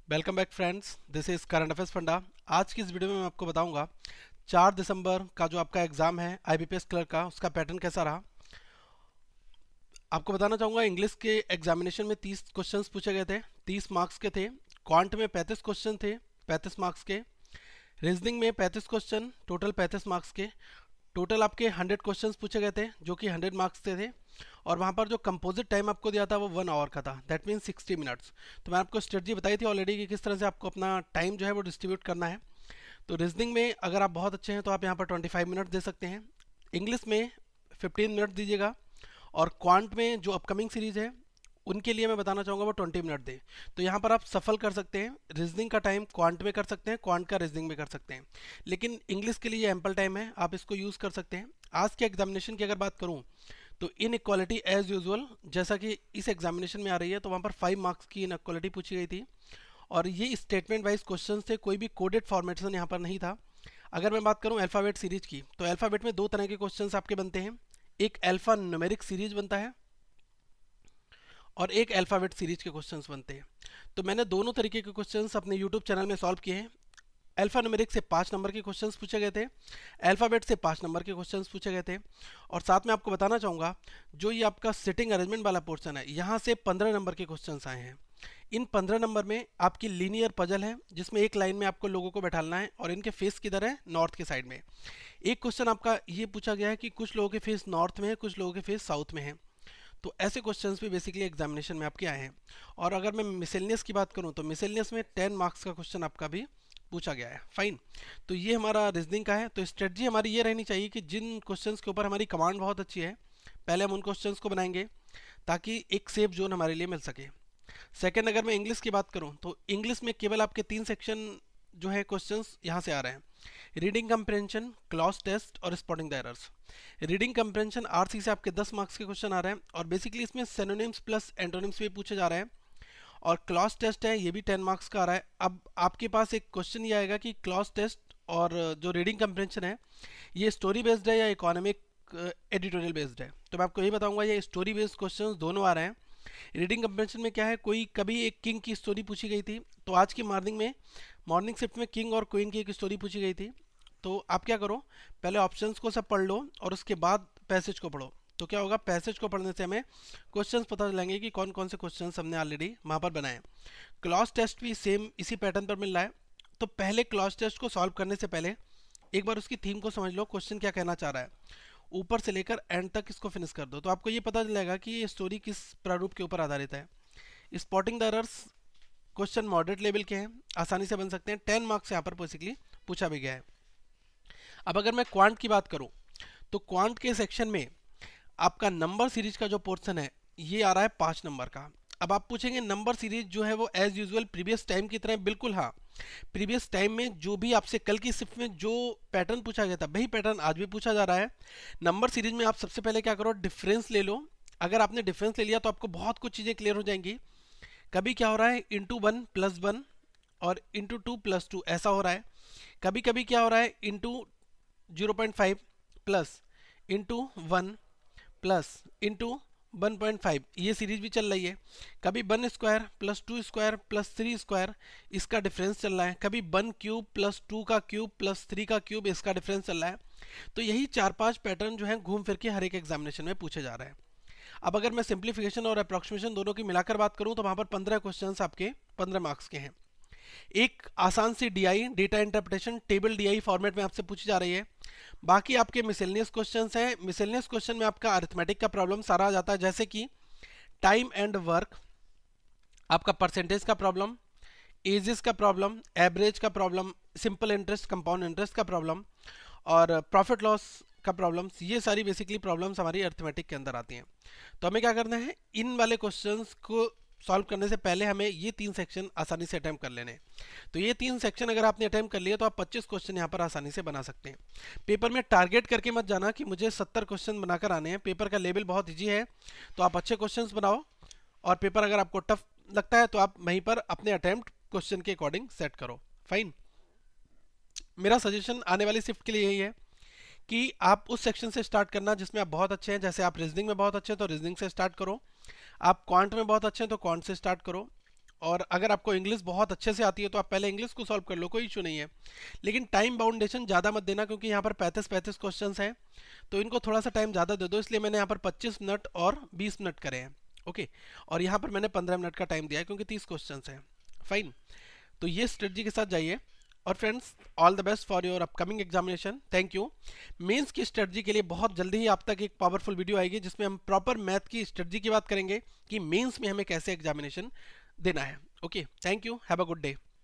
Welcome back friends, this is current affairs funda. आज की इस वीडियो में मैं आपको बताऊंगा 4 दिसंबर का जो आपका एग्जाम है आईबीपीएस क्लर्क का, उसका पैटर्न कैसा रहा। आपको बताना चाहूंगा इंग्लिश के एग्जामिनेशन में 30 क्वेश्चंस पूछे गए थे, 30 मार्क्स के थे। क्वांट में 35 क्वेश्चन थे, 35 मार्क्स के। रीजनिंग में 35 क्वेश्चन, टोटल 35 मार्क्स के। टोटल आपके 100 क्वेश्चंस पूछे गए थे जो कि 100 मार्क्स के थे। और वहाँ पर जो कंपोजिट टाइम आपको दिया था वो 1 आवर का था, दैट मीन्स 60 मिनट्स। तो मैं आपको स्ट्रेटजी बताई थी ऑलरेडी कि किस तरह से आपको अपना टाइम जो है वो डिस्ट्रीब्यूट करना है। तो रीजनिंग में अगर आप बहुत अच्छे हैं तो आप यहाँ पर 25 मिनट दे सकते हैं, इंग्लिश में 15 मिनट दीजिएगा, और क्वांट में जो अपकमिंग सीरीज है उनके लिए मैं बताना चाहूँगा वो 20 मिनट दे। तो यहाँ पर आप सफल कर सकते हैं, रीजनिंग का टाइम क्वांट में कर सकते हैं, क्वांट का रीजनिंग में कर सकते हैं, लेकिन इंग्लिश के लिए एम्पल टाइम है, आप इसको यूज़ कर सकते हैं। आज के एग्जामिनेशन की अगर बात करूँ तो इन इक्वालिटी एज यूजुअल जैसा कि इस एग्जामिनेशन में आ रही है, तो वहाँ पर 5 मार्क्स की इन इक्वालिटी पूछी गई थी, और ये स्टेटमेंट वाइज क्वेश्चन थे, कोई भी कोडेड फॉर्मेशन यहाँ पर नहीं था। अगर मैं बात करूँ अल्फ़ाबेट सीरीज की, तो अल्फ़ाबेट में 2 तरह के क्वेश्चंस आपके बनते हैं, एक अल्फ़ा न्यूमेरिक सीरीज बनता है और एक अल्फ़ाबेट सीरीज के क्वेश्चंस बनते हैं। तो मैंने दोनों तरीके के क्वेश्चंस अपने यूट्यूब चैनल में सॉल्व किए हैं। अल्फा न्यूमेरिक से 5 नंबर के क्वेश्चंस पूछे गए थे, अल्फ़ाबेट से 5 नंबर के क्वेश्चंस पूछे गए थे, और साथ में आपको बताना चाहूँगा जो ये आपका सिटिंग अरेंजमेंट वाला पोर्शन है, यहाँ से 15 नंबर के क्वेश्चंस आए हैं। इन 15 नंबर में आपकी लीनियर पजल है जिसमें एक लाइन में आपको लोगों को बैठाना है, और इनके फेस किधर है, नॉर्थ के साइड में। एक क्वेश्चन आपका ये पूछा गया है कि कुछ लोगों के फेस नॉर्थ में है, कुछ लोगों के फेस साउथ में है। तो ऐसे क्वेश्चंस भी बेसिकली एग्जामिनेशन में आपके आए हैं। और अगर मैं मिसेलिनियस की बात करूं तो मिसेलिनियस में 10 मार्क्स का क्वेश्चन आपका भी पूछा गया है। फाइन, तो ये हमारा रीजनिंग का है। तो स्ट्रेटजी हमारी ये रहनी चाहिए कि जिन क्वेश्चंस के ऊपर हमारी कमांड बहुत अच्छी है, पहले हम उन क्वेश्चंस को बनाएंगे ताकि एक सेफ जोन हमारे लिए मिल सके। सेकंड, अगर मैं इंग्लिश की बात करूं तो इंग्लिश में केवल आपके 3 सेक्शन जो है क्वेश्चंस यहाँ से आ रहे हैं, रीडिंग कंप्रेंशन, क्लॉज टेस्ट और spotting the errors. Reading compression RC से आपके 10 मार्क्स के क्वेश्चन आ रहे हैं, और बेसिकली इसमें सिनोनिम्स प्लस एंटोनिम्स भी पूछे जा रहे हैं। और क्लॉज टेस्ट है, ये भी 10 मार्क्स का आ रहा है। अब आपके पास एक क्वेश्चन ये आएगा कि क्लॉज टेस्ट और जो रीडिंग कंप्रेंशन है ये स्टोरी बेस्ड है या इकोनॉमिक एडिटोरियल बेस्ड है। तो मैं आपको यही बताऊंगा, ये स्टोरी बेस्ड क्वेश्चन दोनों आ रहे हैं। रीडिंग कंप्रेंशन में क्या है, कोई कभी एक किंग की स्टोरी पूछी गई थी, तो आज की मॉर्निंग शिफ्ट में किंग और क्वीन की एक स्टोरी पूछी गई थी। तो आप क्या करो, पहले ऑप्शंस को सब पढ़ लो और उसके बाद पैसेज को पढ़ो। तो क्या होगा, पैसेज को पढ़ने से हमें क्वेश्चंस पता चलेंगे कि कौन कौन से क्वेश्चंस हमने ऑलरेडी वहाँ पर बनाए। क्लॉज टेस्ट भी सेम इसी पैटर्न पर मिल रहा है। तो पहले क्लॉज टेस्ट को सॉल्व करने से पहले एक बार उसकी थीम को समझ लो, क्वेश्चन क्या कहना चाह रहा है, ऊपर से लेकर एंड तक इसको फिनिश कर दो, तो आपको ये पता चलेगा कि ये स्टोरी किस प्रारूप के ऊपर आधारित है। Spotting the errors question moderate level के हैं, आसानी से बन सकते हैं, 10 मार्क्स यहाँ पर बेसिकली पूछा भी गया है। अब अगर मैं क्वांट की बात करूं तो क्वांट के सेक्शन में आपका नंबर सीरीज का जो पोर्शन है ये आ रहा है 5 नंबर का। अब आप पूछेंगे नंबर सीरीज जो है वो एज यूजुअल प्रीवियस टाइम की तरह, बिल्कुल हाँ, प्रीवियस टाइम में जो भी आपसे कल की शिफ्ट में जो पैटर्न पूछा गया था वही पैटर्न आज भी पूछा जा रहा है। नंबर सीरीज में आप सबसे पहले क्या करो, डिफरेंस ले लो। अगर आपने डिफरेंस ले लिया तो आपको बहुत कुछ चीज़ें क्लियर हो जाएंगी। कभी क्या हो रहा है, इंटू 1 प्लस 1 और इंटू 2 प्लस 2 ऐसा हो रहा है। कभी कभी क्या हो रहा है, into 0.5 plus into 1 plus into 1.5, ये सीरीज भी चल रही है। कभी 1 square plus 2 square plus 3 square, इसका डिफरेंस चल रहा है। कभी 1 क्यूब प्लस 2 का क्यूब प्लस 3 का क्यूब, इसका डिफरेंस चल रहा है। तो यही 4-5 पैटर्न जो है घूम फिर के हर एक एग्जामिनेशन में पूछे जा रहे हैं। अब अगर मैं सिंप्लीफिकेशन और अप्रोक्सीमेशन दोनों की मिलाकर बात करूं तो वहां पर 15 क्वेश्चंस आपके 15 मार्क्स के हैं। एक आसान सी DI, data interpretation table DI format में आपसे पूछी जा रही है। बाकी आपके मिसेलिनियस क्वेश्चंस हैं। मिसेलिनियस क्वेश्चन में आपका अरिथमेटिक का प्रॉब्लम सारा आ जाता है, जैसे कि टाइम एंड वर्क, आपका परसेंटेज का प्रॉब्लम, एजेस का प्रॉब्लम, एवरेज का problem, simple interest, compound interest का प्रॉब्लम, और प्रॉफिट लॉस का प्रॉब्लम्स, ये सारी बेसिकली प्रॉब्लम्स हमारी अरिथमेटिक के अंदर आती हैं। तो हमें क्या करना है, इन वाले क्वेश्चंस को सॉल्व करने से पहले हमें ये 3 सेक्शन आसानी से अटैम्प्ट कर लेने हैं। तो ये 3 सेक्शन अगर आपने अटैम्प्ट कर लिए तो आप 25 क्वेश्चन यहाँ पर आसानी से बना सकते हैं। पेपर में टारगेट करके मत जाना कि मुझे 70 क्वेश्चन बनाकर आने हैं, पेपर का लेवल बहुत ईजी है, तो आप अच्छे क्वेश्चंस बनाओ, और पेपर अगर आपको टफ लगता है तो आप वहीं पर अपने अटैम्प्ट क्वेश्चन के अकॉर्डिंग सेट करो। फाइन, मेरा सजेशन आने वाली शिफ्ट के लिए यही है कि आप उस सेक्शन से स्टार्ट करना जिसमें आप बहुत अच्छे हैं। जैसे आप रीजनिंग में बहुत अच्छे हैं तो रीजनिंग से स्टार्ट करो, आप क्वांट में बहुत अच्छे हैं तो क्वांट से स्टार्ट करो, और अगर आपको इंग्लिश बहुत अच्छे से आती है तो आप पहले इंग्लिश को सॉल्व कर लो, कोई इशू नहीं है। लेकिन टाइम बाउंडेशन ज़्यादा मत देना, क्योंकि यहाँ पर 35 क्वेश्चन हैं, तो इनको थोड़ा सा टाइम ज़्यादा दे दो। इसलिए मैंने यहाँ पर 25 मिनट और 20 मिनट करे हैं। ओके, और यहाँ पर मैंने 15 मिनट का टाइम दिया है क्योंकि 30 क्वेश्चन हैं। फाइन, तो ये स्ट्रेटजी के साथ जाइए। और friends, all the best for your upcoming examination. Thank you. Mains की स्ट्रेटजी के लिए बहुत जल्दी ही आप तक एक पावरफुल वीडियो आएगी जिसमें हम प्रॉपर मैथ की स्ट्रेटजी की बात करेंगे कि मेंस में हमें कैसे एग्जामिनेशन देना है। Okay, thank you, have a good day.